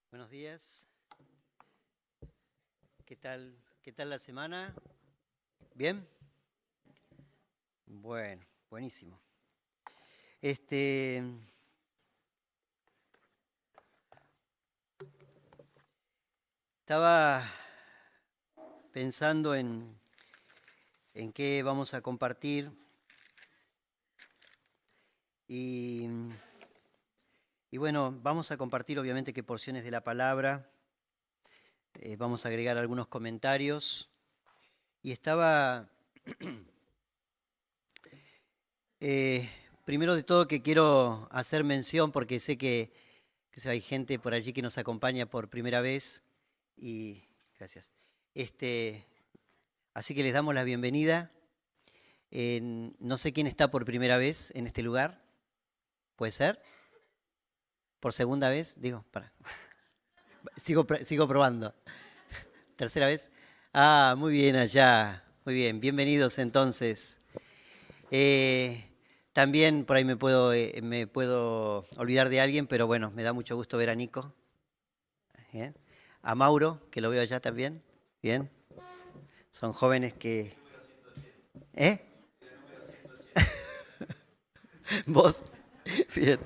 Buenos días. ¿Qué tal la semana? ¿Bien? Bueno, buenísimo. Estaba pensando en qué vamos a compartir y bueno, vamos a compartir obviamente qué porciones de la palabra, vamos a agregar algunos comentarios y estaba, primero de todo que quiero hacer mención porque sé que hay gente por allí que nos acompaña por primera vez y gracias. Así que les damos la bienvenida. No sé quién está por primera vez en este lugar. ¿Puede ser? ¿Por segunda vez? Digo, para. Sigo probando. ¿Tercera vez? Ah, muy bien allá. Muy bien, bienvenidos entonces. También por ahí me puedo olvidar de alguien, pero bueno, me da mucho gusto ver a Nico. Bien. A Mauro, que lo veo allá también. Bien. Son jóvenes que... ¿Eh? ¿Vos? Bien.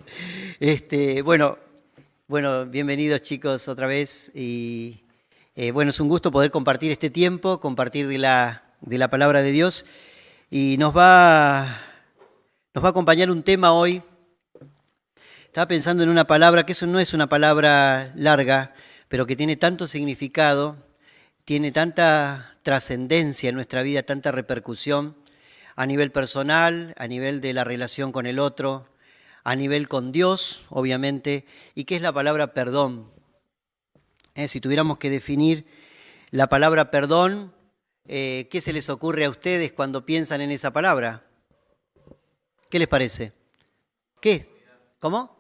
Bueno, bienvenidos chicos otra vez y bueno, es un gusto poder compartir este tiempo, compartir de la palabra de Dios y nos va a acompañar un tema hoy. Estaba pensando en una palabra que eso no es una palabra larga, pero que tiene tanto significado, tiene tanta trascendencia en nuestra vida, tanta repercusión a nivel personal, a nivel de la relación con el otro, a nivel con Dios, obviamente, y que es la palabra perdón. Si tuviéramos que definir la palabra perdón, ¿qué se les ocurre a ustedes cuando piensan en esa palabra? ¿Qué les parece? ¿Qué? ¿Cómo?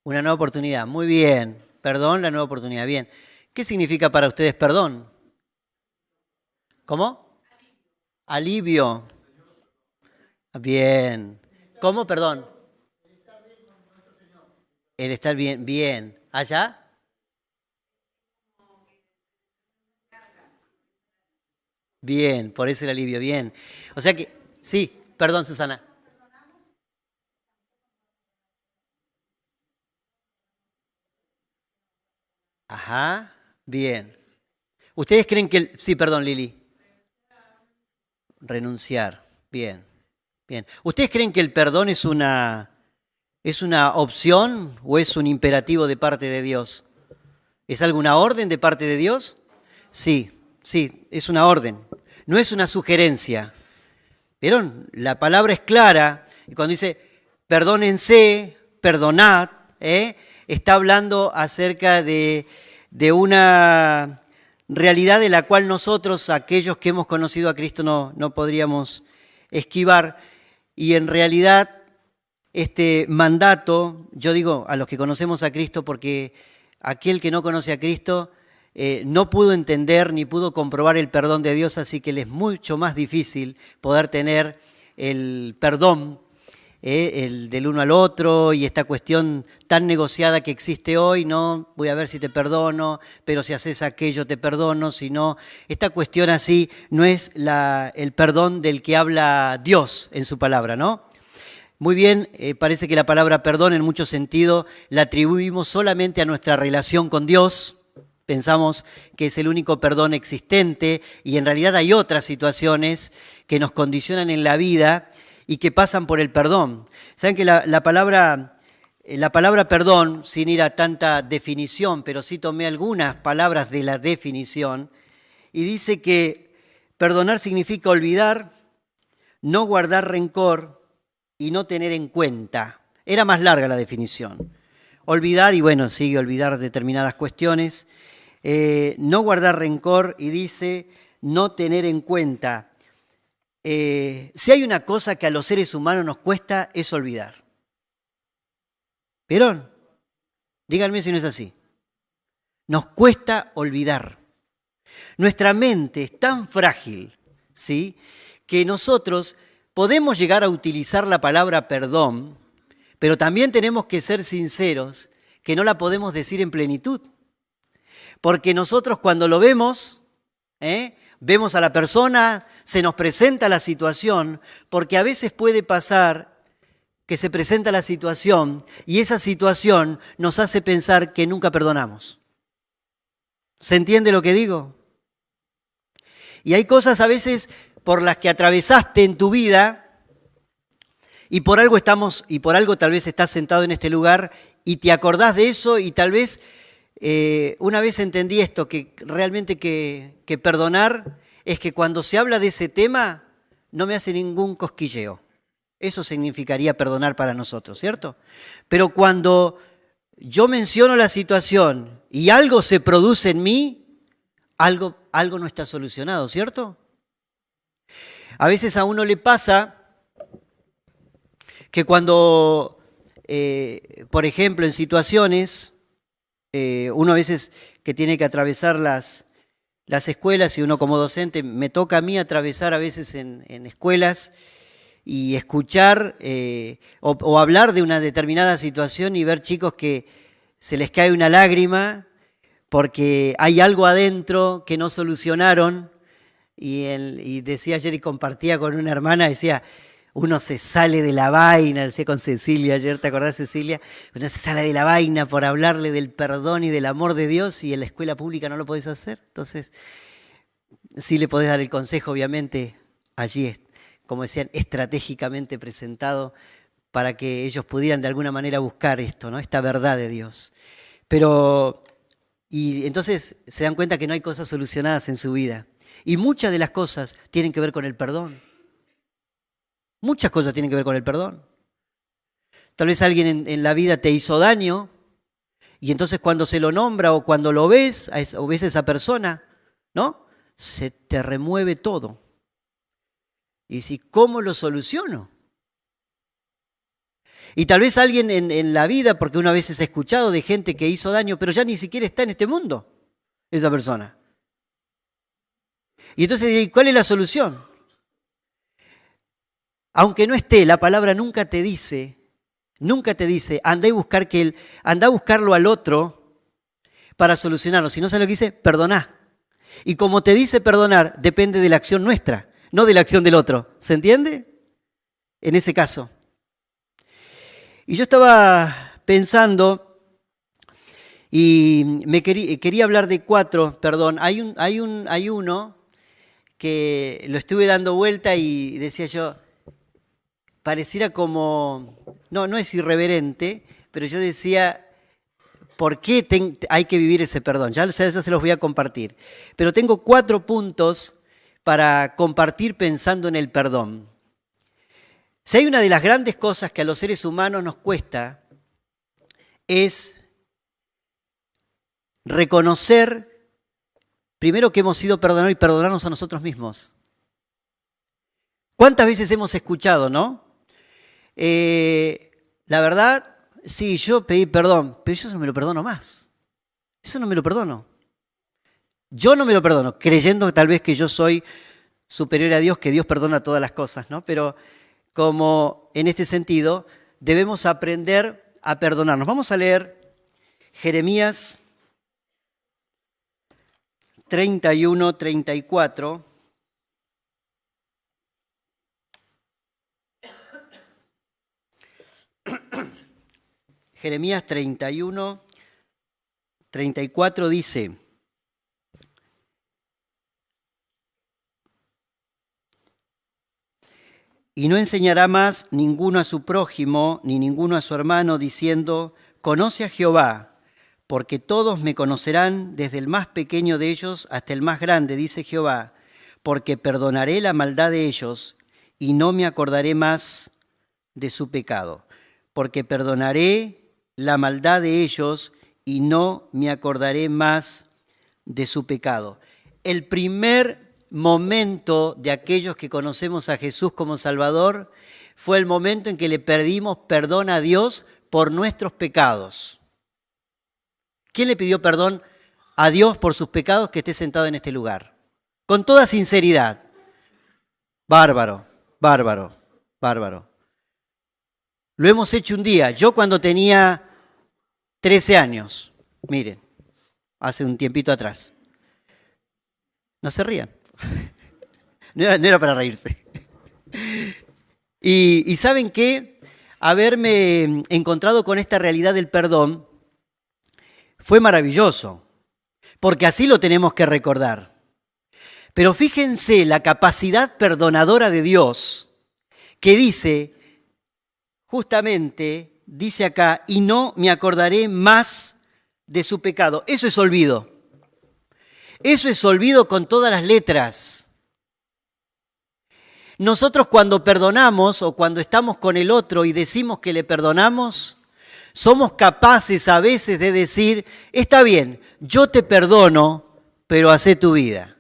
Una nueva oportunidad. Muy bien. Perdón, la nueva oportunidad. Bien. ¿Qué significa para ustedes perdón? ¿Cómo? Alivio. Bien. ¿Cómo? Perdón. El estar bien. Bien. ¿Allá? Bien, por eso el alivio. Bien. O sea que, sí, perdón, Susana. Ajá. Bien. ¿Ustedes creen que sí, perdón, Lili. Renunciar. Bien. Bien. ¿Ustedes creen que el perdón es una opción o es un imperativo de parte de Dios? ¿Es alguna orden de parte de Dios? Sí, sí, es una orden. No es una sugerencia. ¿Vieron? La palabra es clara. Y cuando dice, perdónense, perdonad, está hablando acerca de una realidad de la cual nosotros, aquellos que hemos conocido a Cristo, no podríamos esquivar. Y en realidad, este mandato, yo digo a los que conocemos a Cristo, porque aquel que no conoce a Cristo no pudo entender ni pudo comprobar el perdón de Dios, así que le es mucho más difícil poder tener el perdón, el del uno al otro y esta cuestión tan negociada que existe hoy, no voy a ver si te perdono, pero si haces aquello te perdono, si no, esta cuestión así no es el perdón del que habla Dios en su palabra, ¿no? Muy bien, parece que la palabra perdón en mucho sentido la atribuimos solamente a nuestra relación con Dios. Pensamos que es el único perdón existente y en realidad hay otras situaciones que nos condicionan en la vida y que pasan por el perdón. Saben que la palabra perdón, sin ir a tanta definición, pero sí tomé algunas palabras de la definición, y dice que perdonar significa olvidar, no guardar rencor y no tener en cuenta. Era más larga la definición. Olvidar, y bueno, sigue olvidar determinadas cuestiones. No guardar rencor y dice no tener en cuenta. Si hay una cosa que a los seres humanos nos cuesta es olvidar. ¿Vieron? Díganme si no es así. Nos cuesta olvidar. Nuestra mente es tan frágil, ¿sí?, que nosotros podemos llegar a utilizar la palabra perdón, pero también tenemos que ser sinceros que no la podemos decir en plenitud. Porque nosotros cuando lo vemos, vemos a la persona, se nos presenta la situación, porque a veces puede pasar que se presenta la situación y esa situación nos hace pensar que nunca perdonamos. ¿Se entiende lo que digo? Y hay cosas a veces por las que atravesaste en tu vida y por algo tal vez estás sentado en este lugar y te acordás de eso y tal vez una vez entendí esto, que realmente que perdonar es que cuando se habla de ese tema no me hace ningún cosquilleo. Eso significaría perdonar para nosotros, ¿cierto? Pero cuando yo menciono la situación y algo se produce en mí, algo no está solucionado, ¿cierto? A veces a uno le pasa que cuando, por ejemplo, en situaciones, uno a veces que tiene que atravesar las escuelas y uno como docente, me toca a mí atravesar a veces en escuelas y escuchar o hablar de una determinada situación y ver chicos que se les cae una lágrima porque hay algo adentro que no solucionaron y decía ayer y compartía con una hermana, decía, uno se sale de la vaina, decía con Cecilia ayer, ¿te acordás Cecilia? Uno se sale de la vaina por hablarle del perdón y del amor de Dios y en la escuela pública no lo podés hacer. Entonces, sí le podés dar el consejo, obviamente, allí, como decían, estratégicamente presentado para que ellos pudieran de alguna manera buscar esto, ¿no? Esta verdad de Dios. Y entonces se dan cuenta que no hay cosas solucionadas en su vida. Y muchas de las cosas tienen que ver con el perdón. Muchas cosas tienen que ver con el perdón. Tal vez alguien en la vida te hizo daño y entonces cuando se lo nombra o cuando lo ves o ves a esa persona, ¿no? Se te remueve todo. Y si, ¿cómo lo soluciono? Y tal vez alguien en la vida, porque una vez he escuchado de gente que hizo daño, pero ya ni siquiera está en este mundo, esa persona. Y entonces, ¿cuál es la solución? Aunque no esté, la palabra nunca te dice, anda a buscarlo al otro para solucionarlo. Si no sabes lo que dice, perdoná. Y como te dice perdonar, depende de la acción nuestra, no de la acción del otro. ¿Se entiende? En ese caso. Y yo estaba pensando y quería hablar de 4, perdón. Hay uno que lo estuve dando vuelta y decía yo, pareciera como, no es irreverente, pero yo decía, ¿por qué hay que vivir ese perdón? Ya se los voy a compartir. Pero tengo 4 puntos para compartir pensando en el perdón. Si hay una de las grandes cosas que a los seres humanos nos cuesta, es reconocer, primero que hemos sido perdonados y perdonarnos a nosotros mismos. ¿Cuántas veces hemos escuchado, no? La verdad, sí, yo pedí perdón, pero yo no me lo perdono más. Eso no me lo perdono. Yo no me lo perdono, creyendo tal vez que yo soy superior a Dios, que Dios perdona todas las cosas, ¿no? Pero como en este sentido, debemos aprender a perdonarnos. Vamos a leer Jeremías 31, 34. Jeremías 31, 34 dice, y no enseñará más ninguno a su prójimo, ni ninguno a su hermano, diciendo, conoce a Jehová, porque todos me conocerán, desde el más pequeño de ellos hasta el más grande, dice Jehová, porque perdonaré la maldad de ellos, y no me acordaré más de su pecado, porque perdonaré la maldad de ellos, y no me acordaré más de su pecado. El primer momento de aquellos que conocemos a Jesús como Salvador fue el momento en que le pedimos perdón a Dios por nuestros pecados. ¿Quién le pidió perdón a Dios por sus pecados que esté sentado en este lugar? Con toda sinceridad. Bárbaro, bárbaro, bárbaro. Lo hemos hecho un día. Yo cuando tenía 13 años, miren, hace un tiempito atrás. No se rían. No era para reírse. Y ¿saben qué? Haberme encontrado con esta realidad del perdón fue maravilloso, porque así lo tenemos que recordar. Pero fíjense la capacidad perdonadora de Dios, que dice, justamente, dice acá, y no me acordaré más de su pecado. Eso es olvido. Eso es olvido con todas las letras. Nosotros cuando perdonamos o cuando estamos con el otro y decimos que le perdonamos, somos capaces a veces de decir, está bien, yo te perdono, pero hacé tu vida.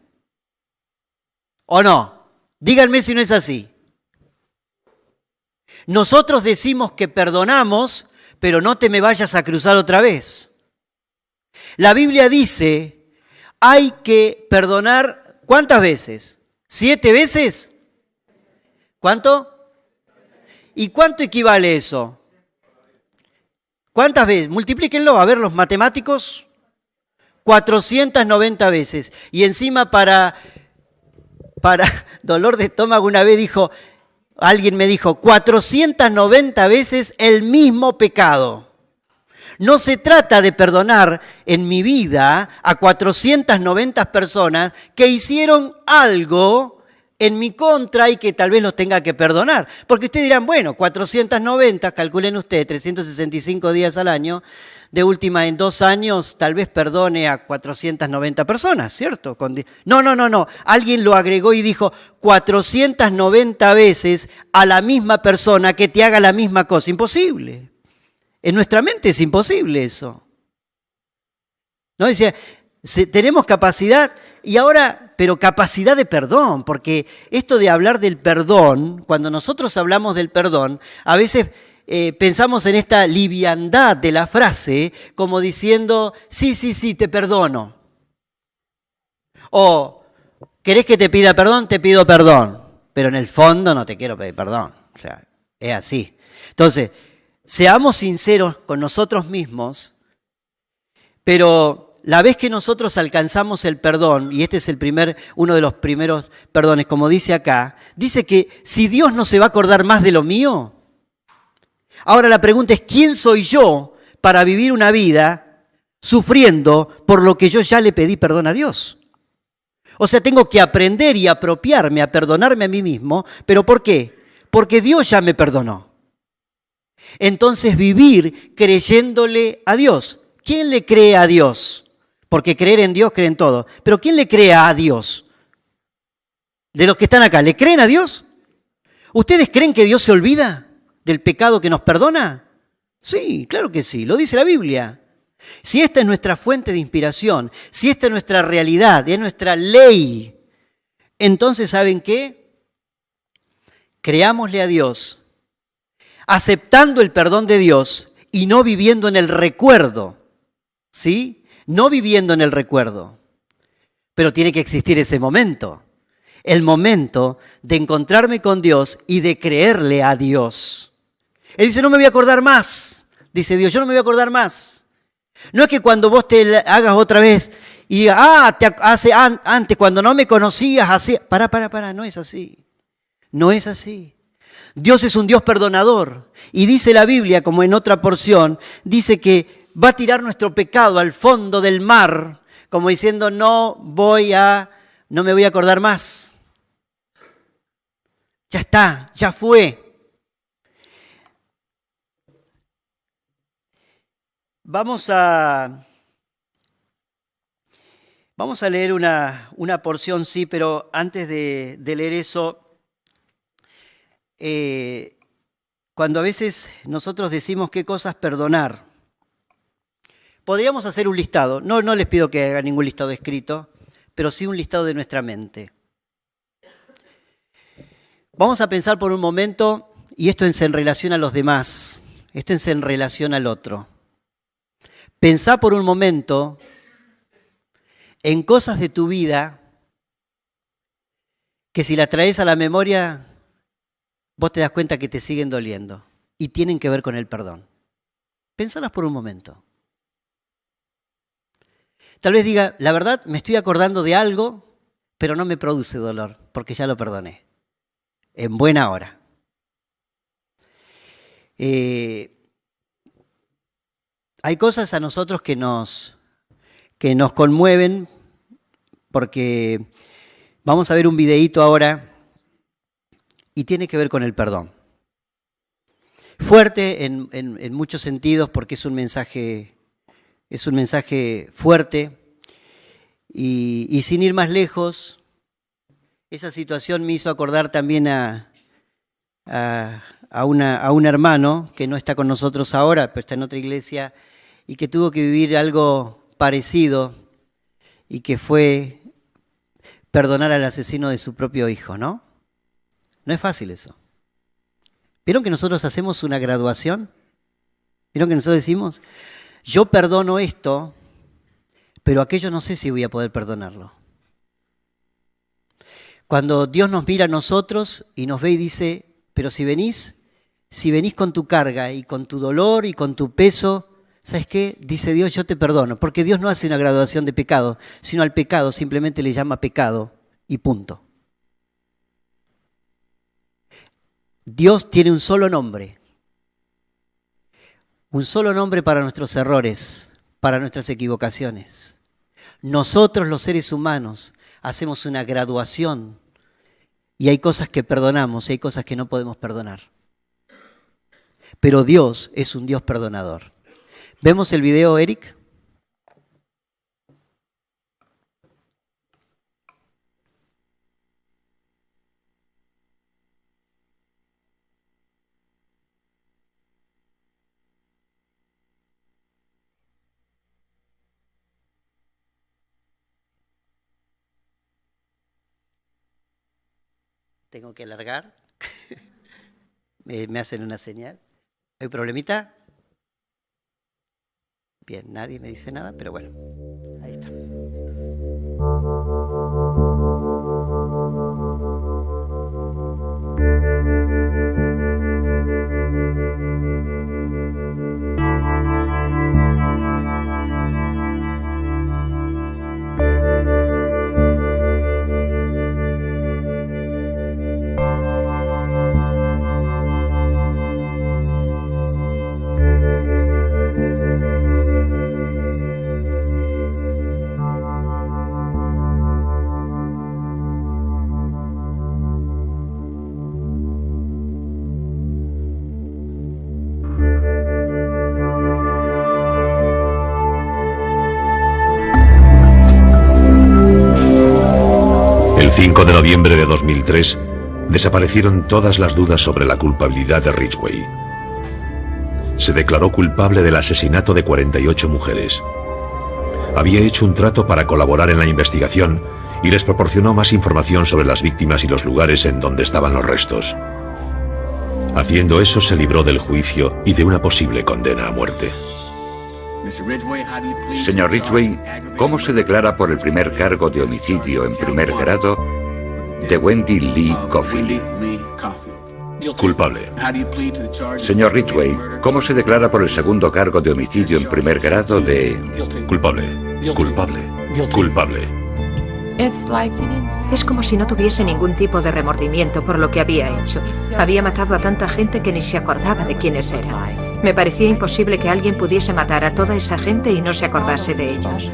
¿O no? Díganme si no es así. Nosotros decimos que perdonamos, pero no te me vayas a cruzar otra vez. La Biblia dice, hay que perdonar, ¿cuántas veces? ¿7 veces? ¿Cuánto? ¿Y cuánto equivale eso? ¿Cuántas veces? Multiplíquenlo, a ver los matemáticos. 490 veces. Y encima para dolor de estómago una vez alguien me dijo, 490 veces el mismo pecado. No se trata de perdonar en mi vida a 490 personas que hicieron algo en mi contra y que tal vez los tenga que perdonar. Porque ustedes dirán, bueno, 490, calculen ustedes, 365 días al año, de última en 2 años tal vez perdone a 490 personas, ¿cierto? No. Alguien lo agregó y dijo 490 veces a la misma persona que te haga la misma cosa. Imposible. En nuestra mente es imposible eso. ¿No? Decía, tenemos capacidad y ahora, pero capacidad de perdón, porque esto de hablar del perdón, cuando nosotros hablamos del perdón, a veces pensamos en esta liviandad de la frase como diciendo, sí, te perdono. O, ¿querés que te pida perdón? Te pido perdón. Pero en el fondo no te quiero pedir perdón. O sea, es así. Entonces, seamos sinceros con nosotros mismos, pero la vez que nosotros alcanzamos el perdón, y este es uno de los primeros perdones, como dice acá, dice que si Dios no se va a acordar más de lo mío, ahora la pregunta es, ¿quién soy yo para vivir una vida sufriendo por lo que yo ya le pedí perdón a Dios? O sea, tengo que aprender y apropiarme a perdonarme a mí mismo, ¿pero por qué? Porque Dios ya me perdonó. Entonces vivir creyéndole a Dios. ¿Quién le cree a Dios? Porque creer en Dios creen todo. Pero ¿quién le cree a Dios? De los que están acá, ¿le creen a Dios? ¿Ustedes creen que Dios se olvida del pecado que nos perdona? Sí, claro que sí, lo dice la Biblia. Si esta es nuestra fuente de inspiración, si esta es nuestra realidad, es nuestra ley, entonces ¿saben qué? Creámosle a Dios, aceptando el perdón de Dios y no viviendo en el recuerdo, ¿sí? No viviendo en el recuerdo. Pero tiene que existir ese momento, el momento de encontrarme con Dios y de creerle a Dios. Él dice, no me voy a acordar más, dice Dios, yo no me voy a acordar más. No es que cuando vos te hagas otra vez y digas, antes cuando no me conocías, así. Para, no es así. No es así. Dios es un Dios perdonador. Y dice la Biblia, como en otra porción, dice que va a tirar nuestro pecado al fondo del mar, como diciendo, no me voy a acordar más. Ya está, ya fue. Vamos a leer una porción, sí, pero antes de leer eso, cuando a veces nosotros decimos qué cosas perdonar, podríamos hacer un listado. No les pido que hagan ningún listado escrito, pero sí un listado de nuestra mente. Vamos a pensar por un momento, y esto es en relación a los demás, esto es en relación al otro. Pensá por un momento en cosas de tu vida que si las traes a la memoria, vos te das cuenta que te siguen doliendo y tienen que ver con el perdón. Pensalas por un momento. Tal vez diga, la verdad, me estoy acordando de algo, pero no me produce dolor, porque ya lo perdoné. En buena hora. Hay cosas a nosotros que nos conmueven, porque vamos a ver un videíto ahora y tiene que ver con el perdón. Fuerte en muchos sentidos, porque es un mensaje fuerte. Y sin ir más lejos, esa situación me hizo acordar también a un hermano que no está con nosotros ahora, pero está en otra iglesia, y que tuvo que vivir algo parecido, y que fue perdonar al asesino de su propio hijo, ¿no? No es fácil eso. ¿Vieron que nosotros hacemos una graduación? ¿Vieron que nosotros decimos, yo perdono esto, pero aquello no sé si voy a poder perdonarlo? Cuando Dios nos mira a nosotros y nos ve y dice, pero si venís con tu carga y con tu dolor y con tu peso, ¿sabes qué? Dice Dios, yo te perdono, porque Dios no hace una graduación de pecado, sino al pecado simplemente le llama pecado y punto. Dios tiene un solo nombre para nuestros errores, para nuestras equivocaciones. Nosotros los seres humanos hacemos una graduación y hay cosas que perdonamos y hay cosas que no podemos perdonar. Pero Dios es un Dios perdonador. ¿Vemos el video, Eric? Tengo que alargar. Me hacen una señal. ¿Hay problemita? Bien, nadie me dice nada, pero bueno, ahí está. El 5 de noviembre de 2003, desaparecieron todas las dudas sobre la culpabilidad de Ridgway. Se declaró culpable del asesinato de 48 mujeres. Había hecho un trato para colaborar en la investigación y les proporcionó más información sobre las víctimas y los lugares en donde estaban los restos. Haciendo eso, se libró del juicio y de una posible condena a muerte. Señor Ridgway, ¿cómo se declara por el primer cargo de homicidio en primer grado de Wendy Lee Coffey? Culpable. Señor Ridgway, ¿cómo se declara por el segundo cargo de homicidio en primer grado de... Culpable. Culpable. Culpable. Es como si no tuviese ningún tipo de remordimiento por lo que había hecho. Había matado a tanta gente que ni se acordaba de quiénes eran. Me parecía imposible que alguien pudiese matar a toda esa gente y no se acordase de ellos.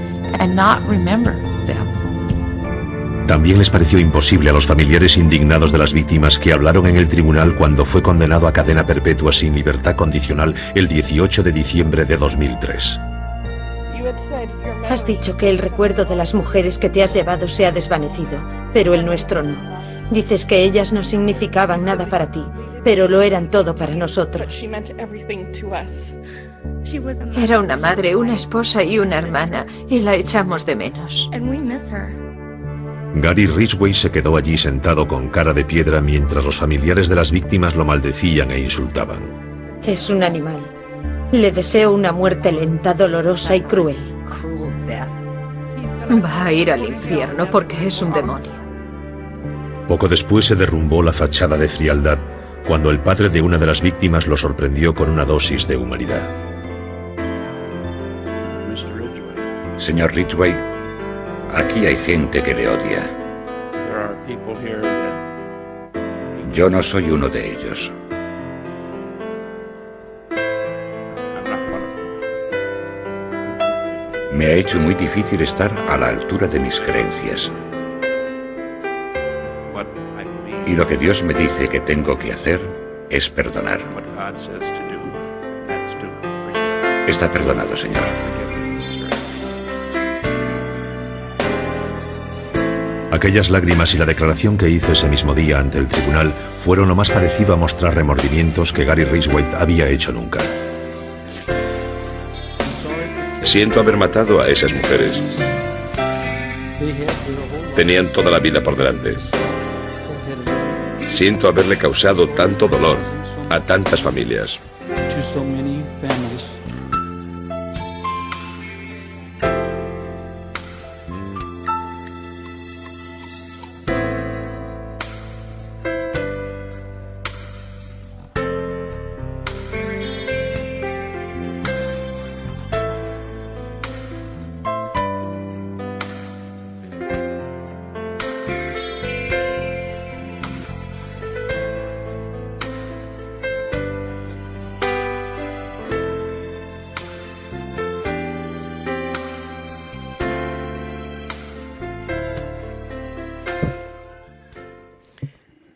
También les pareció imposible a los familiares indignados de las víctimas que hablaron en el tribunal cuando fue condenado a cadena perpetua sin libertad condicional el 18 de diciembre de 2003. Has dicho que el recuerdo de las mujeres que te has llevado se ha desvanecido, pero el nuestro no. Dices que ellas no significaban nada para ti, pero lo eran todo para nosotros. Era una madre, una esposa y una hermana, y la echamos de menos. Gary Ridgway se quedó allí sentado con cara de piedra mientras los familiares de las víctimas lo maldecían e insultaban. Es un animal. Le deseo una muerte lenta, dolorosa y cruel. Va a ir al infierno porque es un demonio. Poco después se derrumbó la fachada de frialdad cuando el padre de una de las víctimas lo sorprendió con una dosis de humanidad. Señor Ridgway, aquí hay gente que le odia. Yo no soy uno de ellos. Me ha hecho muy difícil estar a la altura de mis creencias. Y lo que Dios me dice que tengo que hacer es perdonar. Está perdonado, Señor. Aquellas lágrimas y la declaración que hizo ese mismo día ante el tribunal fueron lo más parecido a mostrar remordimientos que Gary Ridgway había hecho nunca. Siento haber matado a esas mujeres. Tenían toda la vida por delante. Siento haberle causado tanto dolor a tantas familias.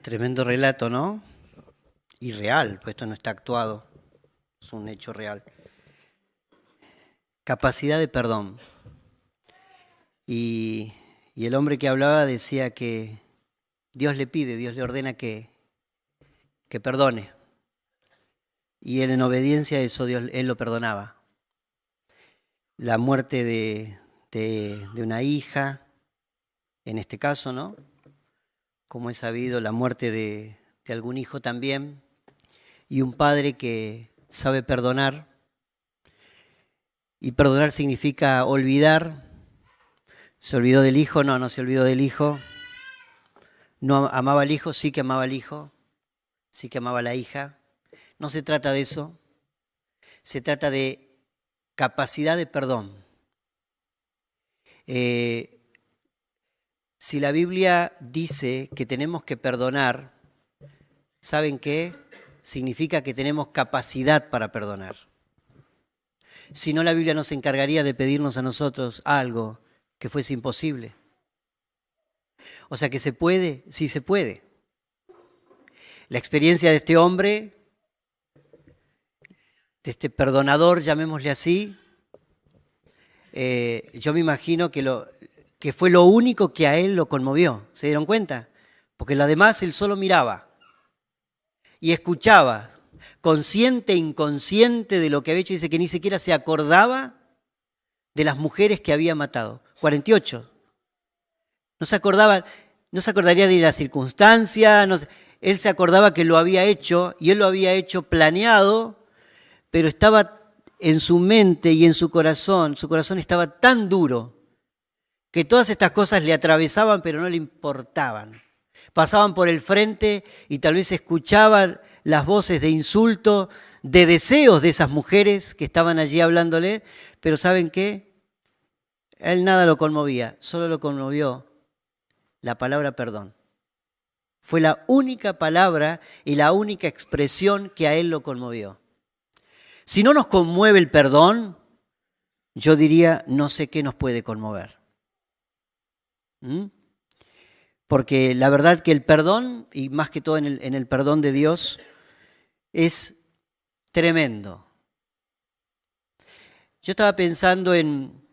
Tremendo relato, ¿no? Y real, pues esto no está actuado, es un hecho real. Capacidad de perdón. Y el hombre que hablaba decía que Dios le pide, Dios le ordena que perdone. Y él en obediencia a eso, él lo perdonaba. La muerte de una hija, en este caso, ¿no? Como es sabido, la muerte de algún hijo también, y un padre que sabe perdonar. Y perdonar significa olvidar. ¿Se olvidó del hijo? No, no se olvidó del hijo. ¿No amaba al hijo? Sí que amaba al hijo. Sí que amaba a la hija. No se trata de eso. Se trata de capacidad de perdón. Si la Biblia dice que tenemos que perdonar, ¿saben qué? Significa que tenemos capacidad para perdonar. Si no, la Biblia nos encargaría de pedirnos a nosotros algo que fuese imposible. O sea que se puede, sí se puede. La experiencia de este hombre, de este perdonador, llamémosle así, yo me imagino que fue lo único que a él lo conmovió. ¿Se dieron cuenta? Porque lo demás él solo miraba y escuchaba, consciente e inconsciente de lo que había hecho. Dice que ni siquiera se acordaba de las mujeres que había matado. 48. No se acordaría de la circunstancia. Él se acordaba que lo había hecho y él lo había hecho planeado, pero estaba en su mente y en su corazón estaba tan duro que todas estas cosas le atravesaban, pero no le importaban. Pasaban por el frente y tal vez escuchaban las voces de insulto, de deseos de esas mujeres que estaban allí hablándole, pero ¿saben qué? A él nada lo conmovía, solo lo conmovió la palabra perdón. Fue la única palabra y la única expresión que a él lo conmovió. Si no nos conmueve el perdón, yo diría, no sé qué nos puede conmover. Porque la verdad que el perdón, y más que todo en el perdón de Dios, es tremendo. Yo estaba pensando en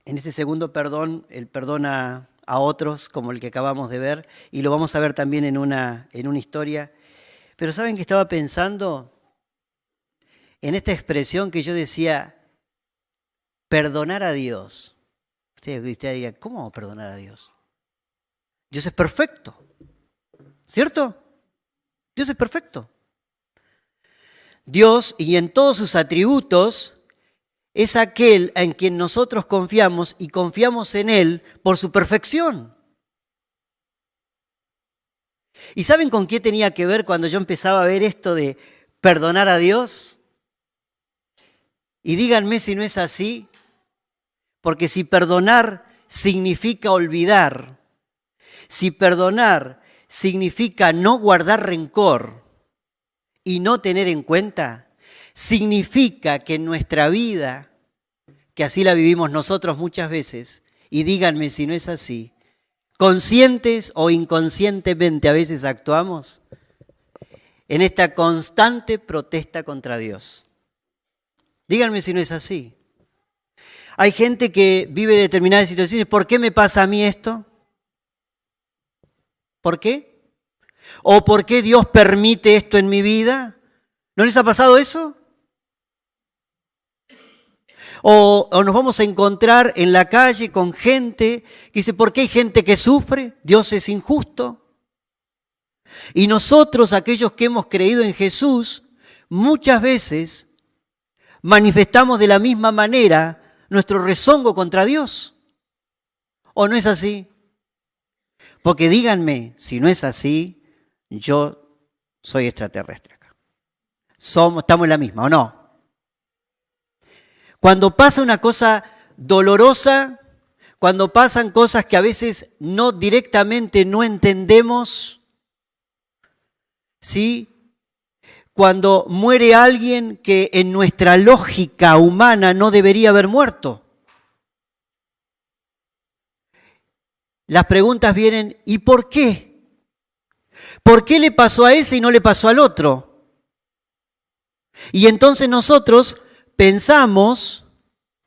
este segundo perdón, el perdón a otros, como el que acabamos de ver, y lo vamos a ver también en una historia. Pero ¿saben qué estaba pensando? En esta expresión que yo decía, perdonar a Dios. Usted diría, ¿cómo perdonar a Dios? Dios es perfecto, ¿cierto? Dios es perfecto. Dios, y en todos sus atributos, es aquel en quien nosotros confiamos y confiamos en Él por su perfección. ¿Y saben con qué tenía que ver cuando yo empezaba a ver esto de perdonar a Dios? Y díganme si no es así. Porque si perdonar significa olvidar, si perdonar significa no guardar rencor y no tener en cuenta, significa que en nuestra vida, que así la vivimos nosotros muchas veces, y díganme si no es así, conscientes o inconscientemente a veces actuamos en esta constante protesta contra Dios. Díganme si no es así. Hay gente que vive determinadas situaciones. ¿Por qué me pasa a mí esto? ¿Por qué? ¿O por qué Dios permite esto en mi vida? ¿No les ha pasado eso? O nos vamos a encontrar en la calle con gente que dice, ¿por qué hay gente que sufre? Dios es injusto. Y nosotros, aquellos que hemos creído en Jesús, muchas veces manifestamos de la misma manera nuestro rezongo contra Dios. ¿O no es así? Porque díganme, si no es así, yo soy extraterrestre acá. Estamos en la misma, ¿o no? Cuando pasa una cosa dolorosa, cuando pasan cosas que a veces no directamente no entendemos, ¿sí? Cuando muere alguien que en nuestra lógica humana no debería haber muerto. Las preguntas vienen, ¿y por qué? ¿Por qué le pasó a ese y no le pasó al otro? Y entonces nosotros pensamos,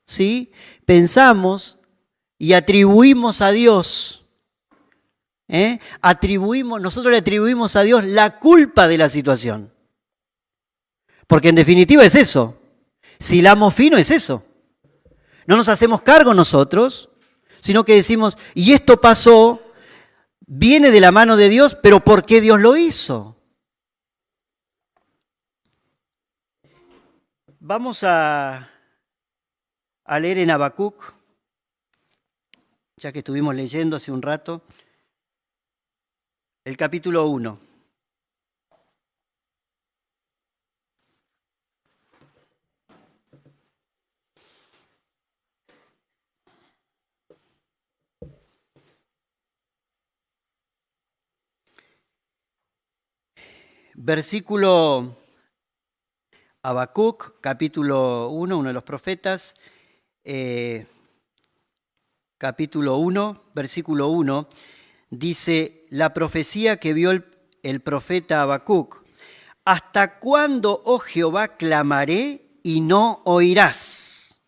¿sí? Pensamos y atribuimos a Dios, nosotros le atribuimos a Dios la culpa de la situación. Porque en definitiva es eso. Si hilamos fino es eso. No nos hacemos cargo nosotros, sino que decimos, y esto pasó, viene de la mano de Dios, pero ¿por qué Dios lo hizo? Vamos a leer en Habacuc, ya que estuvimos leyendo hace un rato, el capítulo 1. Versículo Habacuc, capítulo 1, uno de los profetas, capítulo 1, versículo 1, dice la profecía que vio el profeta Habacuc: ¿hasta cuándo, oh Jehová, clamaré y no oirás?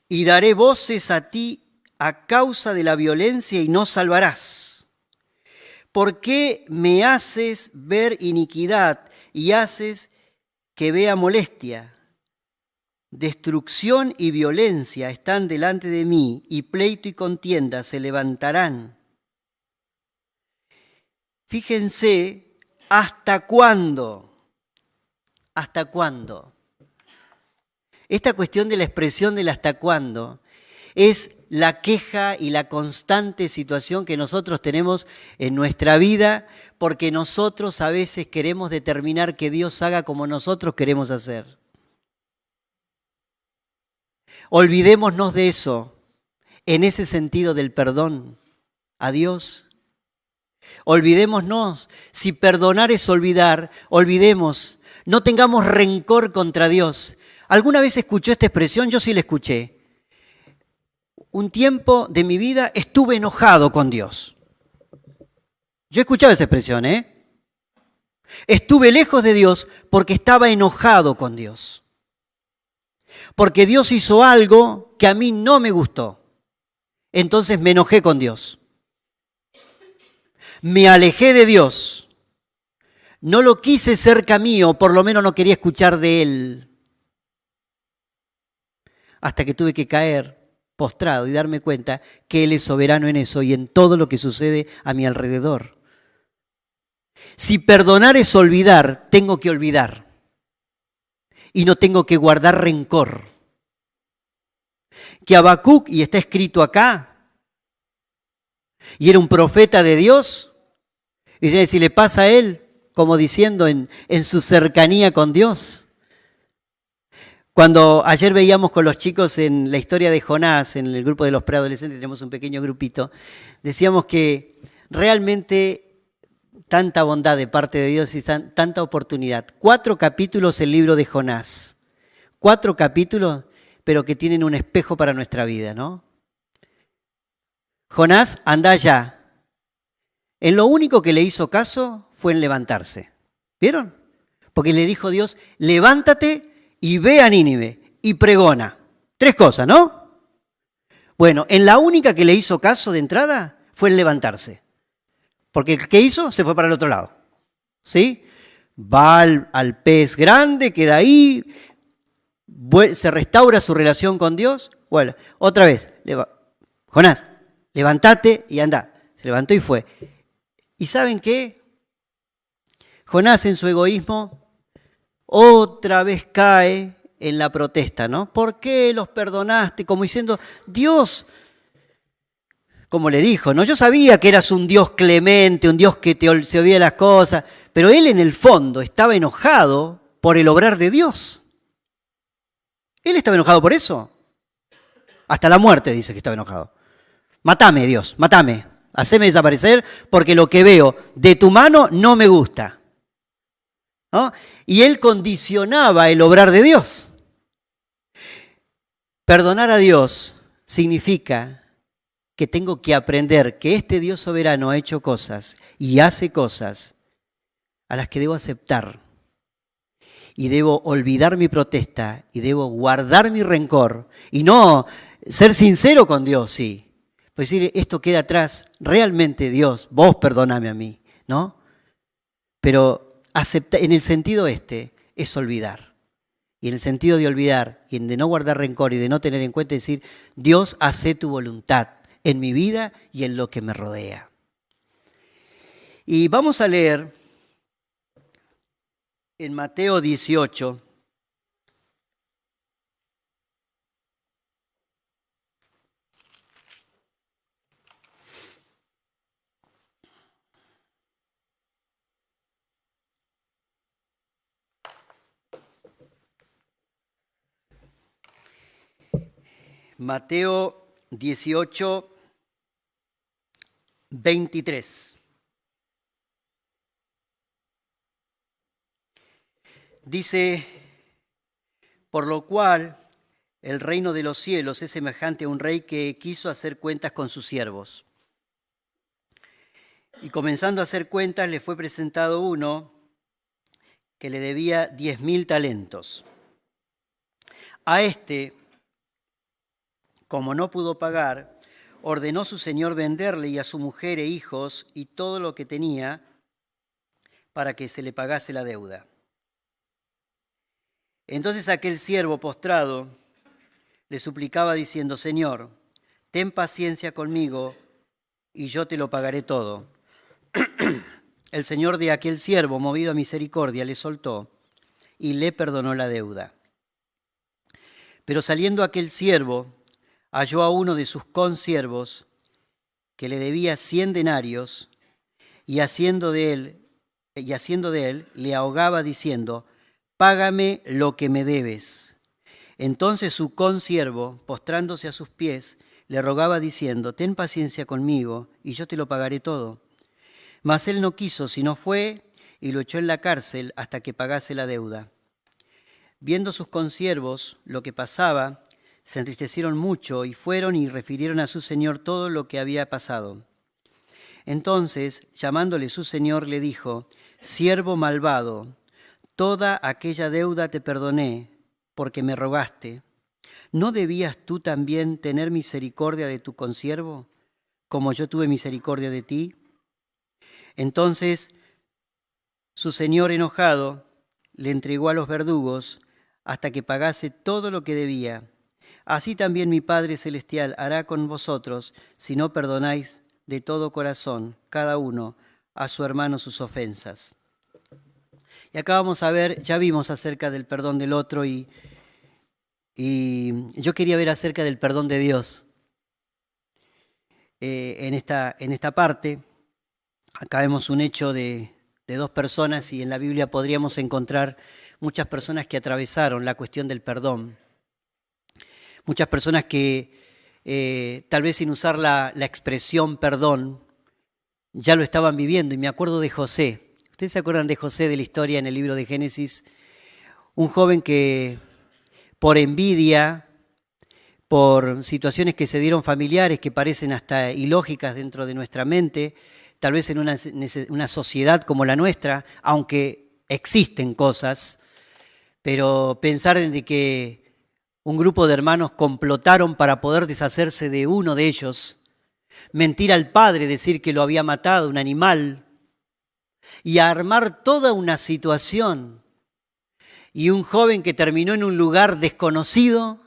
Y daré voces a ti a causa de la violencia y no salvarás. ¿Por qué me haces ver iniquidad y haces que vea molestia? Destrucción y violencia están delante de mí, y pleito y contienda se levantarán. Fíjense, ¿hasta cuándo? ¿Hasta cuándo? Esta cuestión de la expresión del hasta cuándo es la queja y la constante situación que nosotros tenemos en nuestra vida, porque nosotros a veces queremos determinar que Dios haga como nosotros queremos hacer. Olvidémonos de eso, en ese sentido del perdón a Dios. Olvidémonos, si perdonar es olvidar, olvidemos, no tengamos rencor contra Dios. ¿Alguna vez escuchó esta expresión? Yo sí la escuché. Un tiempo de mi vida estuve enojado con Dios. Yo he escuchado esa expresión, Estuve lejos de Dios porque estaba enojado con Dios. Porque Dios hizo algo que a mí no me gustó. Entonces me enojé con Dios. Me alejé de Dios. No lo quise cerca mío, por lo menos no quería escuchar de Él. Hasta que tuve que caer postrado y darme cuenta que Él es soberano en eso y en todo lo que sucede a mi alrededor. Si perdonar es olvidar, tengo que olvidar. Y no tengo que guardar rencor. Que Habacuc, y está escrito acá, y era un profeta de Dios, y si le pasa a él, como diciendo en su cercanía con Dios, Cuando ayer veíamos con los chicos en la historia de Jonás, en el grupo de los preadolescentes, tenemos un pequeño grupito, decíamos que realmente tanta bondad de parte de Dios y tanta oportunidad. 4 capítulos el libro de Jonás. 4 capítulos, pero que tienen un espejo para nuestra vida, ¿no? Jonás, anda allá. En lo único que le hizo caso fue en levantarse. ¿Vieron? Porque le dijo Dios, levántate y ve a Nínive y pregona. 3 cosas, ¿no? Bueno, en la única que le hizo caso de entrada fue en levantarse. Porque el que hizo se fue para el otro lado. ¿Sí? Va al pez grande, queda ahí, se restaura su relación con Dios. Bueno, otra vez, Jonás, levántate y anda. Se levantó y fue. ¿Y saben qué? Jonás en su egoísmo otra vez cae en la protesta, ¿no? ¿Por qué los perdonaste? Como diciendo, Dios, como le dijo, ¿no? Yo sabía que eras un Dios clemente, un Dios que se olvida las cosas, pero él en el fondo estaba enojado por el obrar de Dios. Él estaba enojado por eso. Hasta la muerte dice que estaba enojado. Matame, Dios, matame, haceme desaparecer porque lo que veo de tu mano no me gusta. ¿No? Y él condicionaba el obrar de Dios. Perdonar a Dios significa que tengo que aprender que este Dios soberano ha hecho cosas y hace cosas a las que debo aceptar. Y debo olvidar mi protesta y debo guardar mi rencor y no ser sincero con Dios, sí. Pues decir, esto queda atrás, realmente Dios, vos perdoname a mí, ¿no? Pero en el sentido es olvidar. Y en el sentido de olvidar y de no guardar rencor y de no tener en cuenta, decir, Dios, hace tu voluntad en mi vida y en lo que me rodea. Y vamos a leer en Mateo 18, Mateo 18, 23. Dice, por lo cual el reino de los cielos es semejante a un rey que quiso hacer cuentas con sus siervos. Y comenzando a hacer cuentas le fue presentado uno que le debía 10.000 talentos. A este, como no pudo pagar, ordenó su señor venderle y a su mujer e hijos y todo lo que tenía para que se le pagase la deuda. Entonces aquel siervo postrado le suplicaba diciendo, Señor, ten paciencia conmigo y yo te lo pagaré todo. El señor de aquel siervo, movido a misericordia, le soltó y le perdonó la deuda. Pero saliendo aquel siervo, halló a uno de sus consiervos que le debía 100 denarios y haciendo de él le ahogaba diciendo, págame lo que me debes. Entonces su consiervo, postrándose a sus pies, le rogaba diciendo, ten paciencia conmigo y yo te lo pagaré todo. Mas él no quiso, sino fue y lo echó en la cárcel hasta que pagase la deuda. Viendo sus consiervos lo que pasaba, se entristecieron mucho y fueron y refirieron a su señor todo lo que había pasado. Entonces, llamándole su señor, le dijo, siervo malvado, toda aquella deuda te perdoné, porque me rogaste. ¿No debías tú también tener misericordia de tu consiervo, como yo tuve misericordia de ti? Entonces, su señor enojado le entregó a los verdugos hasta que pagase todo lo que debía. Así también mi Padre Celestial hará con vosotros, si no perdonáis de todo corazón, cada uno, a su hermano sus ofensas. Y acá vamos a ver, ya vimos acerca del perdón del otro y yo quería ver acerca del perdón de Dios. En esta parte, acá vemos un hecho de 2 personas y en la Biblia podríamos encontrar muchas personas que atravesaron la cuestión del perdón. Muchas personas que tal vez sin usar la expresión perdón, ya lo estaban viviendo. Y me acuerdo de José. ¿Ustedes se acuerdan de José, de la historia en el libro de Génesis? Un joven que por envidia, por situaciones que se dieron familiares, que parecen hasta ilógicas dentro de nuestra mente, tal vez en una sociedad como la nuestra, aunque existen cosas, pero pensar en que un grupo de hermanos complotaron para poder deshacerse de uno de ellos, mentir al padre, decir que lo había matado, un animal, y armar toda una situación. Y un joven que terminó en un lugar desconocido,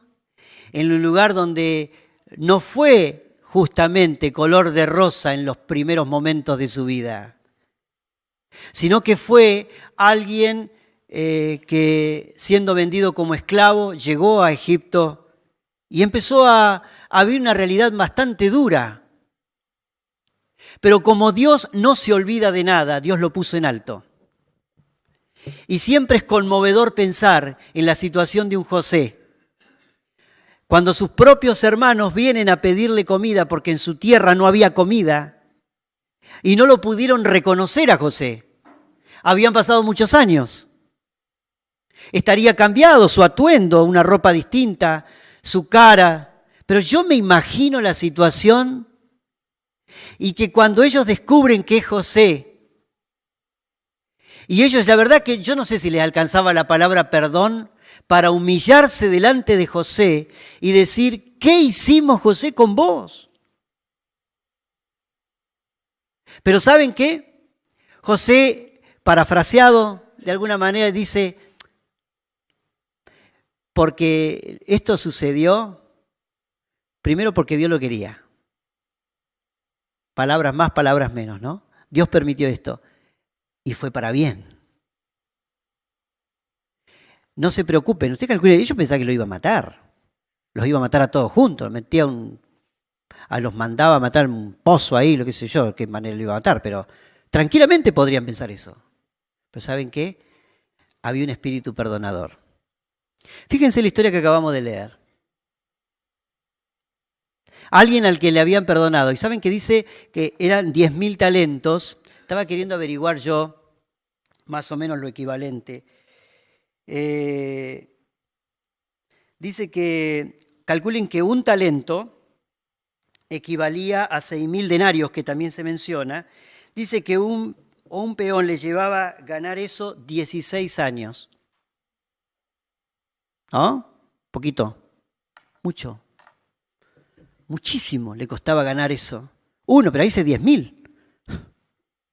en un lugar donde no fue justamente color de rosa en los primeros momentos de su vida, sino que fue alguien que siendo vendido como esclavo llegó a Egipto y empezó a vivir una realidad bastante dura. Pero como Dios no se olvida de nada, Dios lo puso en alto. Y siempre es conmovedor pensar en la situación de un José. Cuando sus propios hermanos vienen a pedirle comida porque en su tierra no había comida y no lo pudieron reconocer a José. Habían pasado muchos años. Estaría cambiado su atuendo, una ropa distinta, su cara. Pero yo me imagino la situación y que cuando ellos descubren que es José, y ellos, la verdad que yo no sé si les alcanzaba la palabra perdón para humillarse delante de José y decir, ¿qué hicimos, José, con vos? Pero ¿saben qué? José, parafraseado de alguna manera, dice, porque esto sucedió, primero porque Dios lo quería. Palabras más, palabras menos, ¿no? Dios permitió esto. Y fue para bien. No se preocupen, usted calcule, ellos pensaban que lo iba a matar. Los iba a matar a todos juntos, los mandaba a matar en un pozo ahí, lo que sé yo, de qué manera lo iba a matar, pero tranquilamente podrían pensar eso. Pero ¿saben qué? Había un espíritu perdonador. Fíjense la historia que acabamos de leer. Alguien al que le habían perdonado, y saben que dice que eran 10.000 talentos. Estaba queriendo averiguar yo más o menos lo equivalente. Dice que calculen que un talento equivalía a 6.000 denarios, que también se menciona. Dice que un peón le llevaba a ganar eso 16 años. ¿No? Poquito. Mucho. Muchísimo le costaba ganar eso. Uno, pero ahí dice 10.000.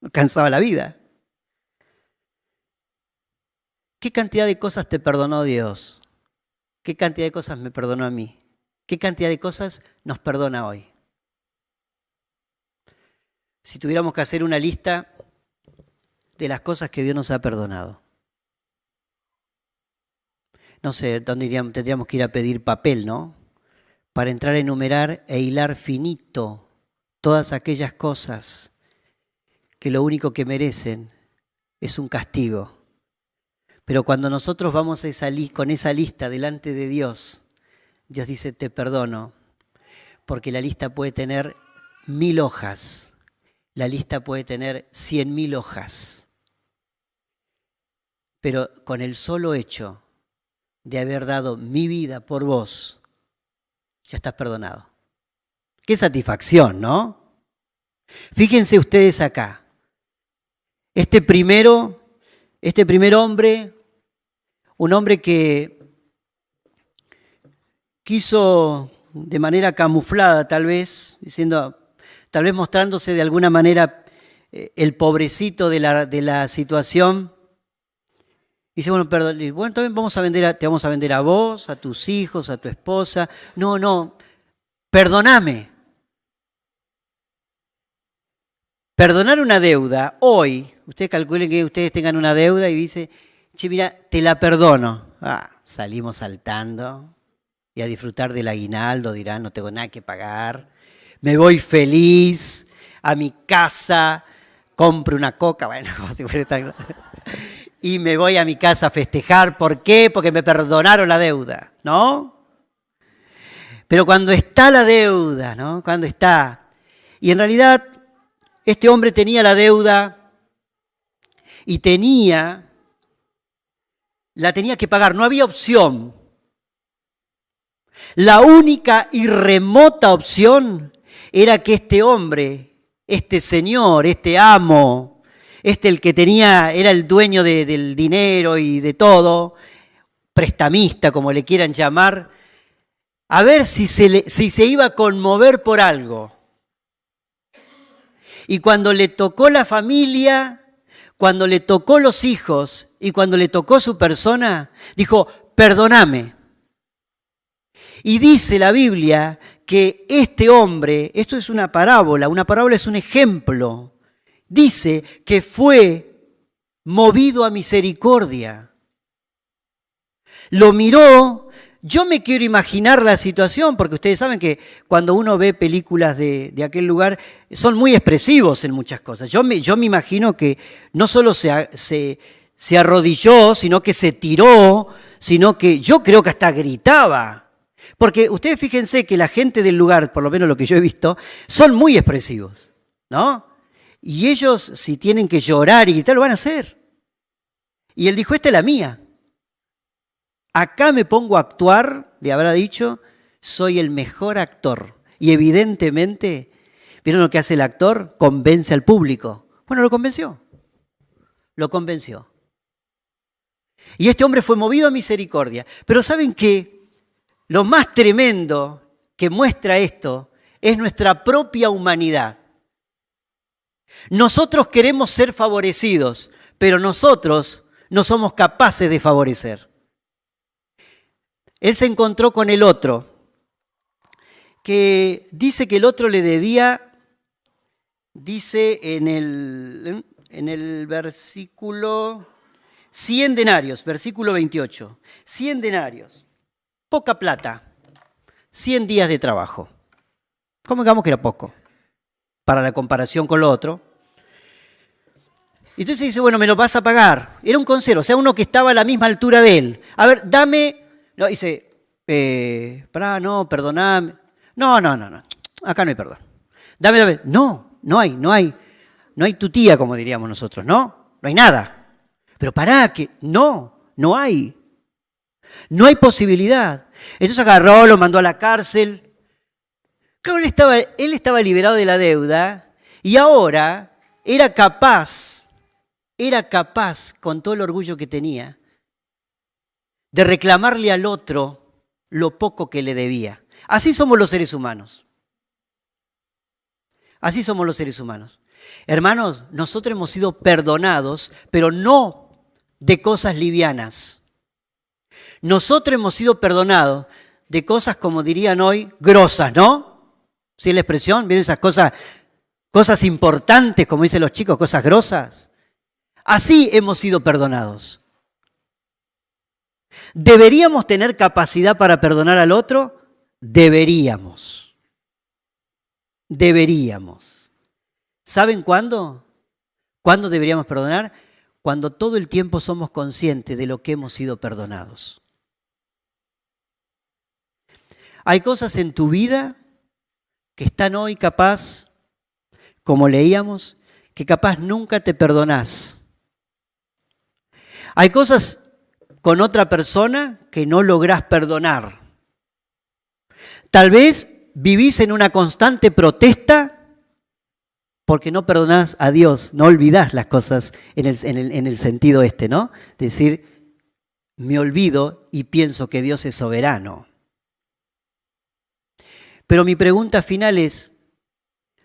No alcanzaba la vida. ¿Qué cantidad de cosas te perdonó Dios? ¿Qué cantidad de cosas me perdonó a mí? ¿Qué cantidad de cosas nos perdona hoy? Si tuviéramos que hacer una lista de las cosas que Dios nos ha perdonado. No sé, ¿dónde iríamos? Tendríamos que ir a pedir papel, ¿no? Para entrar a enumerar e hilar finito todas aquellas cosas que lo único que merecen es un castigo. Pero cuando nosotros vamos con esa lista delante de Dios, Dios dice, te perdono, porque la lista puede tener 1.000 hojas, la lista puede tener 100.000 hojas, pero con el solo hecho de haber dado mi vida por vos, ya estás perdonado. Qué satisfacción, ¿no? Fíjense ustedes acá. Este primer hombre, un hombre que quiso de manera camuflada tal vez, tal vez mostrándose de alguna manera el pobrecito de la situación, dice, bueno, perdón, bueno, también te vamos a vender a vos, a tus hijos, a tu esposa. No, perdóname. Perdonar una deuda hoy, ustedes calculen que ustedes tengan una deuda y dice, che, mira, te la perdono. Salimos saltando y a disfrutar del aguinaldo, dirán, no tengo nada que pagar. Me voy feliz a mi casa, compro una coca, bueno, como si fuera tan... y me voy a mi casa a festejar. ¿Por qué? Porque me perdonaron la deuda, ¿no? Pero cuando está la deuda, ¿no? Cuando está. Y en realidad, este hombre tenía la deuda y la tenía que pagar, no había opción. La única y remota opción era que este hombre, este señor, este amo, el que era el dueño del dinero y de todo, prestamista, como le quieran llamar, a ver si se iba a conmover por algo. Y cuando le tocó la familia, cuando le tocó los hijos y cuando le tocó su persona, dijo, perdóname. Y dice la Biblia que este hombre, esto es una parábola es un ejemplo, dice que fue movido a misericordia. Lo miró. Yo me quiero imaginar la situación, porque ustedes saben que cuando uno ve películas de aquel lugar, son muy expresivos en muchas cosas. Yo me imagino que no solo se arrodilló, sino que se tiró, sino que yo creo que hasta gritaba. Porque ustedes fíjense que la gente del lugar, por lo menos lo que yo he visto, son muy expresivos, ¿no? Y ellos, si tienen que llorar y gritar, lo van a hacer. Y él dijo, esta es la mía. Acá me pongo a actuar, le habrá dicho, soy el mejor actor. Y evidentemente, ¿vieron lo que hace el actor? Convence al público. Bueno, lo convenció. Y este hombre fue movido a misericordia. Pero ¿saben qué? Lo más tremendo que muestra esto es nuestra propia humanidad. Nosotros queremos ser favorecidos, pero nosotros no somos capaces de favorecer. Él se encontró con el otro, que dice que el otro le debía, dice en el versículo 100 denarios, versículo 28, 100 denarios. Poca plata, 100 días de trabajo. ¿Cómo digamos que era poco? Para la comparación con lo otro. Y entonces dice, bueno, me lo vas a pagar. Era un consejero, o sea, uno que estaba a la misma altura de él. A ver, dame. No, dice, no, perdoname. No, acá no hay perdón. Dame. No hay tu tía, como diríamos nosotros, ¿no? No hay nada. Pero pará, que no hay. No hay posibilidad. Entonces agarró, lo mandó a la cárcel. Claro, él estaba liberado de la deuda y ahora era capaz, con todo el orgullo que tenía, de reclamarle al otro lo poco que le debía. Así somos los seres humanos. Así somos los seres humanos. Hermanos, nosotros hemos sido perdonados, pero no de cosas livianas. Nosotros hemos sido perdonados de cosas, como dirían hoy, grosas, ¿no? ¿Sí es la expresión? ¿Vieron esas cosas importantes, como dicen los chicos, cosas grosas? Así hemos sido perdonados. ¿Deberíamos tener capacidad para perdonar al otro? Deberíamos. ¿Saben cuándo? ¿Cuándo deberíamos perdonar? Cuando todo el tiempo somos conscientes de lo que hemos sido perdonados. Hay cosas en tu vida que están hoy capaz, como leíamos, que capaz nunca te perdonás. Hay cosas con otra persona que no lográs perdonar. Tal vez vivís en una constante protesta porque no perdonás a Dios, no olvidás las cosas en el sentido ¿no? Decir, me olvido y pienso que Dios es soberano. Pero mi pregunta final es,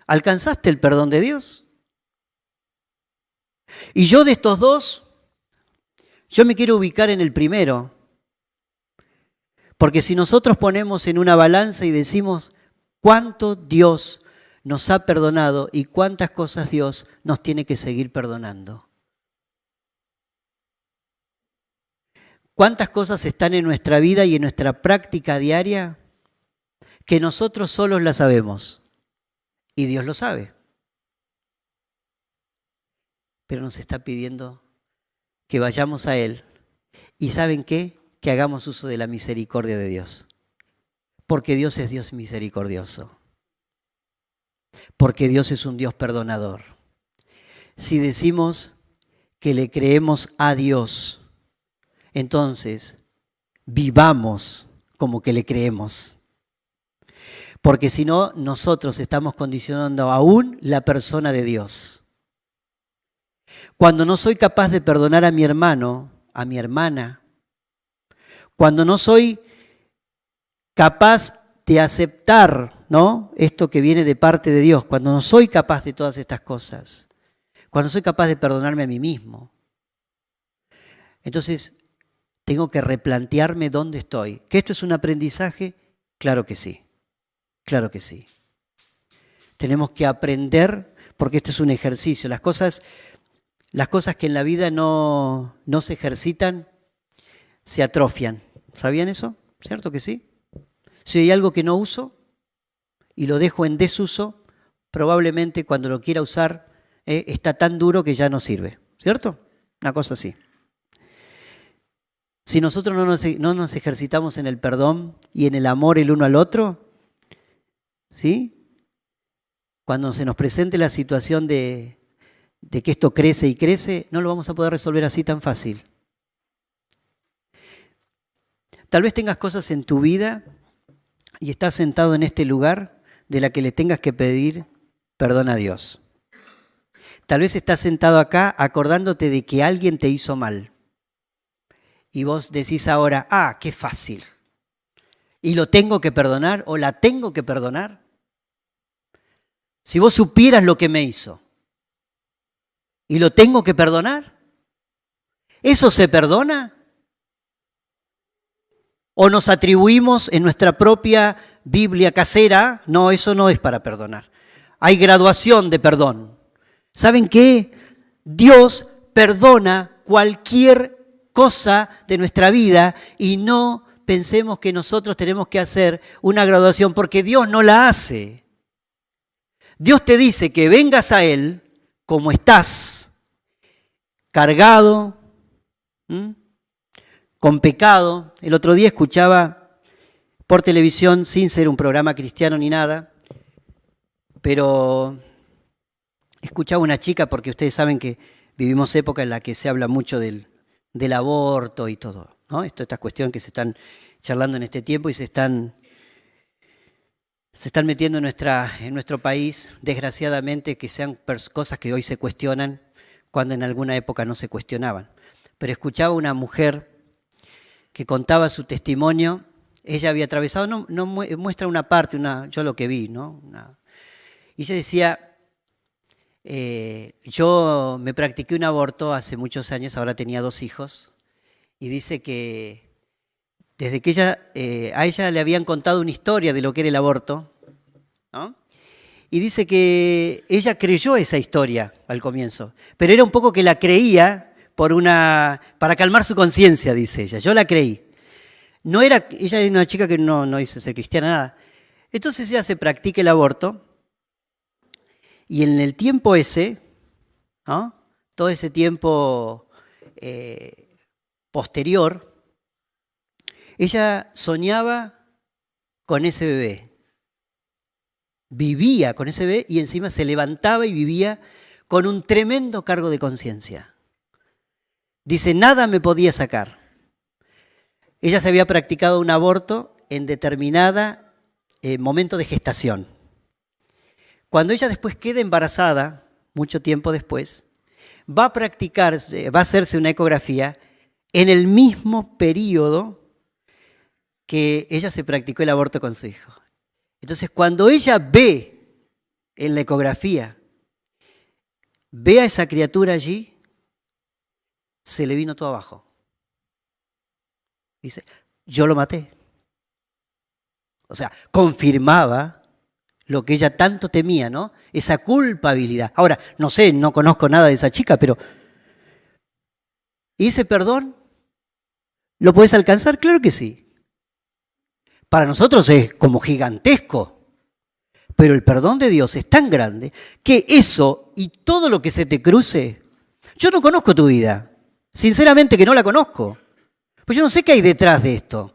¿alcanzaste el perdón de Dios? Y yo de estos dos, yo me quiero ubicar en el primero. Porque si nosotros ponemos en una balanza y decimos cuánto Dios nos ha perdonado y cuántas cosas Dios nos tiene que seguir perdonando. ¿Cuántas cosas están en nuestra vida y en nuestra práctica diaria que nosotros solos las sabemos? Y Dios lo sabe. Pero nos está pidiendo que vayamos a Él y ¿saben qué? Que hagamos uso de la misericordia de Dios. Porque Dios es Dios misericordioso. Porque Dios es un Dios perdonador. Si decimos que le creemos a Dios, entonces vivamos como que le creemos. Porque si no, nosotros estamos condicionando aún la persona de Dios. Cuando no soy capaz de perdonar a mi hermano, a mi hermana, cuando no soy capaz de aceptar, ¿no?, esto que viene de parte de Dios, cuando no soy capaz de todas estas cosas, cuando soy capaz de perdonarme a mí mismo, entonces tengo que replantearme dónde estoy. ¿Que esto es un aprendizaje? Claro que sí, claro que sí. Tenemos que aprender, porque esto es un ejercicio. Las cosas que en la vida no se ejercitan, se atrofian. ¿Sabían eso? ¿Cierto que sí? Si hay algo que no uso y lo dejo en desuso, probablemente cuando lo quiera usar está tan duro que ya no sirve. ¿Cierto? Una cosa así. Si nosotros no nos ejercitamos en el perdón y en el amor el uno al otro, ¿sí? Cuando se nos presente la situación de que esto crece y crece, no lo vamos a poder resolver así tan fácil. Tal vez tengas cosas en tu vida y estás sentado en este lugar de la que le tengas que pedir perdón a Dios. Tal vez estás sentado acá acordándote de que alguien te hizo mal. Y vos decís ahora, qué fácil. ¿Y lo tengo que perdonar o la tengo que perdonar? Si vos supieras lo que me hizo y lo tengo que perdonar, ¿eso se perdona? ¿O nos atribuimos en nuestra propia Biblia casera? No, eso no es para perdonar. Hay graduación de perdón. ¿Saben qué? Dios perdona cualquier cosa de nuestra vida y no pensemos que nosotros tenemos que hacer una graduación porque Dios no la hace. Dios te dice que vengas a Él como estás, cargado, con pecado. El otro día escuchaba por televisión, sin ser un programa cristiano ni nada, pero escuchaba una chica, porque ustedes saben que vivimos época en la que se habla mucho del aborto y todo, ¿no? Estas cuestiones que se están charlando en este tiempo y se están metiendo en nuestro país, desgraciadamente, que sean cosas que hoy se cuestionan cuando en alguna época no se cuestionaban. Pero escuchaba una mujer que contaba su testimonio. Ella había atravesado, no muestra una parte, yo lo que vi, ¿no? Y ella decía, yo me practiqué un aborto hace muchos años, ahora tenía 2 hijos, y dice que desde que a ella le habían contado una historia de lo que era el aborto, ¿no? Y dice que ella creyó esa historia al comienzo, pero era un poco que la creía para calmar su conciencia, dice ella. Yo la creí. Ella era una chica que no dice ser cristiana, nada. Entonces ella se practica el aborto y en el tiempo ese, ¿no?, todo ese tiempo posterior, ella soñaba con ese bebé. Vivía con ese bebé y encima se levantaba y vivía con un tremendo cargo de conciencia. Dice, nada me podía sacar. Ella se había practicado un aborto en determinada momento de gestación. Cuando ella después queda embarazada, mucho tiempo después, va a hacerse una ecografía en el mismo periodo que ella se practicó el aborto con su hijo. Entonces, cuando ella ve en la ecografía, ve a esa criatura allí, se le vino todo abajo. Dice, yo lo maté. O sea, confirmaba lo que ella tanto temía, ¿no? Esa culpabilidad. Ahora, no sé, no conozco nada de esa chica, pero ¿y ese perdón lo puedes alcanzar? Claro que sí. Para nosotros es como gigantesco, pero el perdón de Dios es tan grande que eso y todo lo que se te cruce, yo no conozco tu vida, Sinceramente que no la conozco. Pues yo no sé qué hay detrás de esto.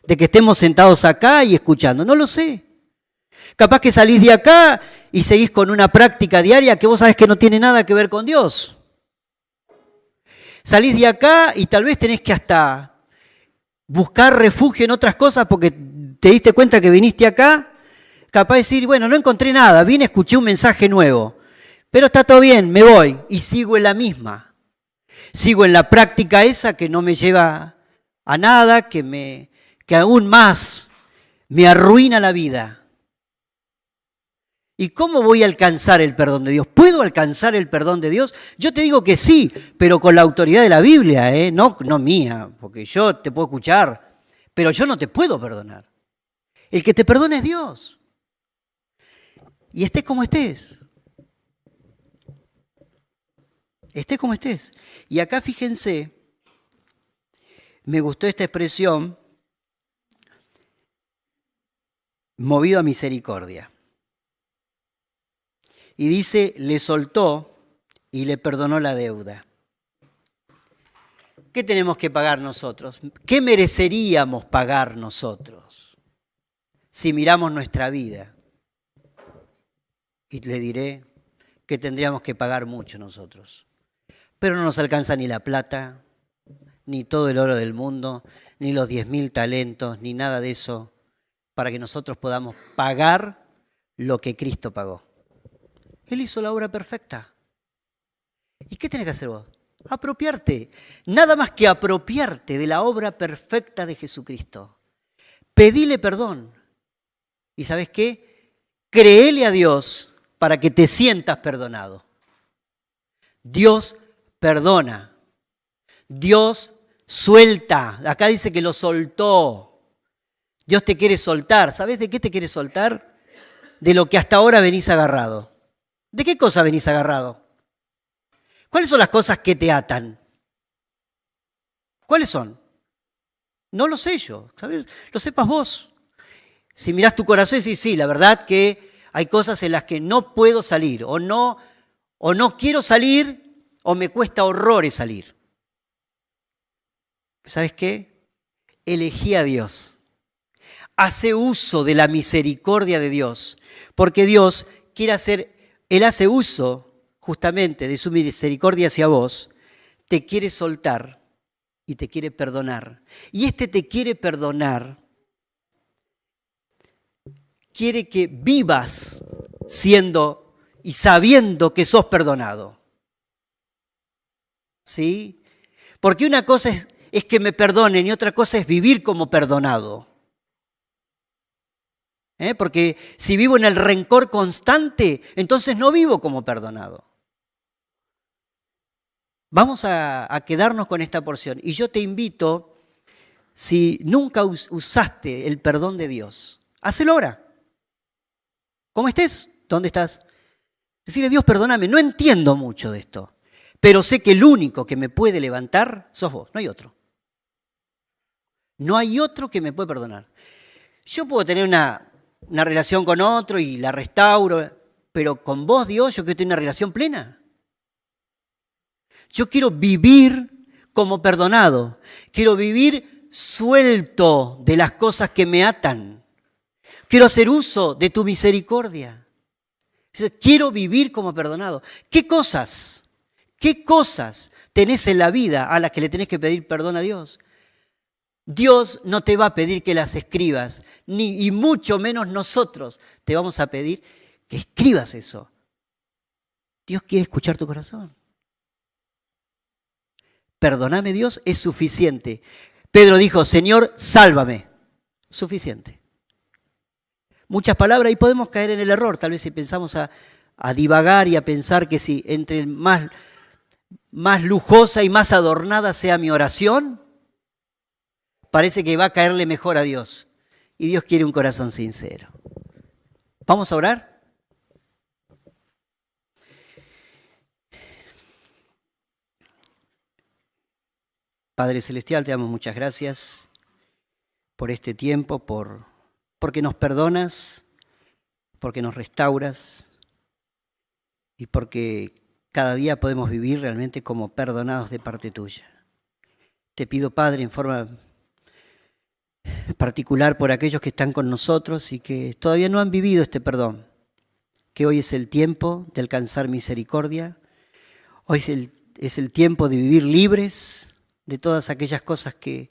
De que estemos sentados acá y escuchando. No lo sé. Capaz que salís de acá y seguís con una práctica diaria que vos sabés que no tiene nada que ver con Dios. Salís de acá y tal vez tenés que hasta buscar refugio en otras cosas porque te diste cuenta que viniste acá. Capaz de decir, bueno, no encontré nada, vine, escuché un mensaje nuevo. Pero está todo bien, me voy y sigo en la misma. Sigo en la práctica esa que no me lleva a nada, que aún más me arruina la vida. ¿Y cómo voy a alcanzar el perdón de Dios? ¿Puedo alcanzar el perdón de Dios? Yo te digo que sí, pero con la autoridad de la Biblia, no mía, porque yo te puedo escuchar, pero yo no te puedo perdonar. El que te perdona es Dios. Y estés como estés. Estés como estés. Y acá fíjense, me gustó esta expresión, movido a misericordia. Y dice, le soltó y le perdonó la deuda. ¿Qué tenemos que pagar nosotros? ¿Qué mereceríamos pagar nosotros si miramos nuestra vida? Y le diré que tendríamos que pagar mucho nosotros. Pero no nos alcanza ni la plata, ni todo el oro del mundo, ni los 10.000 talentos, ni nada de eso, para que nosotros podamos pagar lo que Cristo pagó. Él hizo la obra perfecta. ¿Y qué tenés que hacer vos? Apropiarte. Nada más que apropiarte de la obra perfecta de Jesucristo. Pedile perdón. ¿Y sabes qué? Créele a Dios para que te sientas perdonado. Dios perdona. Dios suelta. Acá dice que lo soltó. Dios te quiere soltar. ¿Sabes de qué te quiere soltar? De lo que hasta ahora venís agarrado. ¿De qué cosa venís agarrado? ¿Cuáles son las cosas que te atan? ¿Cuáles son? No lo sé yo, ¿sabes? Lo sepas vos. Si mirás tu corazón y decís, sí, la verdad que hay cosas en las que no puedo salir, o no quiero salir, o me cuesta horrores salir. ¿Sabes qué? Elegí a Dios. Hace uso de la misericordia de Dios, porque Dios Él hace uso justamente de su misericordia hacia vos, te quiere soltar y te quiere perdonar. Y te quiere perdonar, quiere que vivas siendo y sabiendo que sos perdonado. ¿Sí? Porque una cosa es que me perdonen y otra cosa es vivir como perdonado. Porque si vivo en el rencor constante, entonces no vivo como perdonado. Vamos a quedarnos con esta porción. Y yo te invito, si nunca usaste el perdón de Dios, hacelo ahora. ¿Cómo estés? ¿Dónde estás? Decirle, Dios, perdóname, no entiendo mucho de esto, pero sé que el único que me puede levantar sos vos, no hay otro. No hay otro que me puede perdonar. Yo puedo tener una relación con otro y la restauro, pero con vos, Dios, yo quiero tener una relación plena. Yo quiero vivir como perdonado. Quiero vivir suelto de las cosas que me atan. Quiero hacer uso de tu misericordia. Quiero vivir como perdonado. ¿Qué cosas tenés en la vida a las que le tenés que pedir perdón a Dios? Dios no te va a pedir que las escribas, y mucho menos nosotros te vamos a pedir que escribas eso. Dios quiere escuchar tu corazón. Perdóname, Dios, es suficiente. Pedro dijo, Señor, sálvame. Suficiente. Muchas palabras y podemos caer en el error, tal vez si pensamos a divagar y a pensar que si entre más lujosa y más adornada sea mi oración, parece que va a caerle mejor a Dios. Y Dios quiere un corazón sincero. ¿Vamos a orar? Padre Celestial, te damos muchas gracias por este tiempo, porque nos perdonas, porque nos restauras y porque cada día podemos vivir realmente como perdonados de parte tuya. Te pido, Padre, en forma particular por aquellos que están con nosotros y que todavía no han vivido este perdón, que hoy es el tiempo de alcanzar misericordia, hoy es el tiempo de vivir libres de todas aquellas cosas que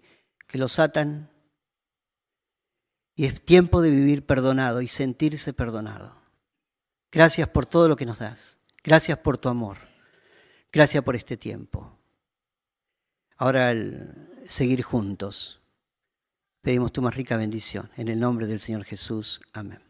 los atan, y es tiempo de vivir perdonado y sentirse perdonado. Gracias por todo lo que nos das, gracias por tu amor, gracias por este tiempo. Ahora al seguir juntos, pedimos tu más rica bendición. En el nombre del Señor Jesús. Amén.